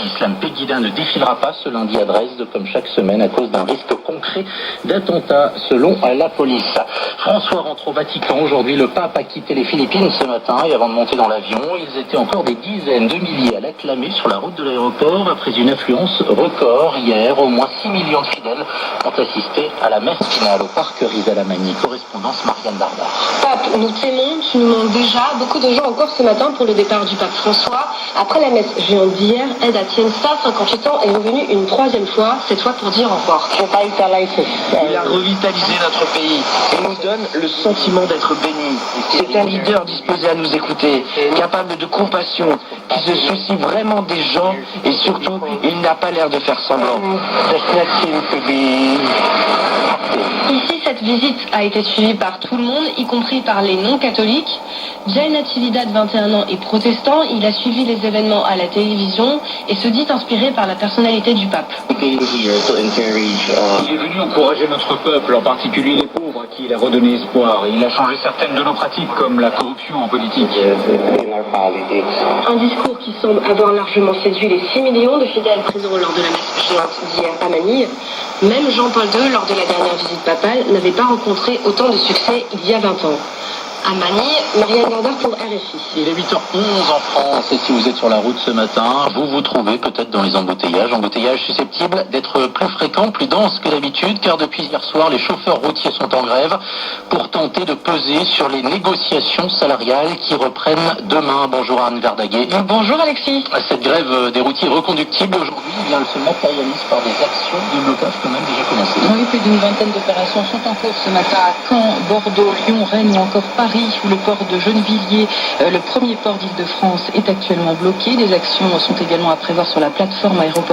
Islam Pegida ne défilera pas ce lundi à Dresde comme chaque semaine à cause d'un risque concret d'attentat selon la police. François rentre au Vatican aujourd'hui. Le pape a quitté les Philippines ce matin et avant de monter dans l'avion, ils étaient encore des dizaines de milliers à l'acclamer sur la route de l'aéroport après une affluence record. Hier, au moins 6 millions de fidèles ont assisté à la messe finale au parc Rizal-Amani. Correspondance Marianne Dardar. Pape, nous t'aimons, tu nous manques déjà. Beaucoup de gens encore ce matin pour le départ du pape François. Après la messe géante d'hier, Ed Atienza, 58 ans, est revenu une troisième fois, cette fois pour dire au revoir. Il a revitalisé notre pays et nous donne le sentiment d'être béni. C'est un leader disposé à nous écouter, capable de compassion, qui se soucie vraiment des gens et surtout, il n'a pas l'air de faire semblant. Ici, cette visite a été suivie par tout le monde, y compris par les non-catholiques. Jay Natividad, 21 ans, est protestant. Il a suivi les événements à la télévision et se dit inspiré par la personnalité du pape. Il est venu encourager notre peuple, en particulier les pauvres, à qui il a redonné espoir. Il a changé certaines de nos pratiques, comme la corruption en politique. Un discours qui semble avoir largement séduit les 6 millions de fidèles présents lors de la messe géante d'hier à Manille. Même Jean-Paul II, lors de la dernière visite papale, n'avait pas rencontré autant de succès il y a 20 ans. À Manille, Marianne Dardar pour RFI. Il est 8h11 en France et si vous êtes sur la route ce matin, vous vous trouvez peut-être dans les embouteillages susceptibles d'être plus fréquents, plus denses que d'habitude, car depuis hier soir, les chauffeurs routiers sont en grève pour tenter de peser sur les négociations salariales qui reprennent demain. Bonjour Anne Verdaguet. Bonjour Alexis. Cette grève des routiers reconductible aujourd'hui, elle se matérialise par des actions de blocage quand même déjà commencées. Oui, plus d'une vingtaine d'opérations sont en cours ce matin à Caen, Bordeaux, Lyon, Rennes ou encore Paris, où le port de Gennevilliers, le premier port d'Île-de-France, est actuellement bloqué. Des actions sont également à prévoir sur la plateforme aéroport.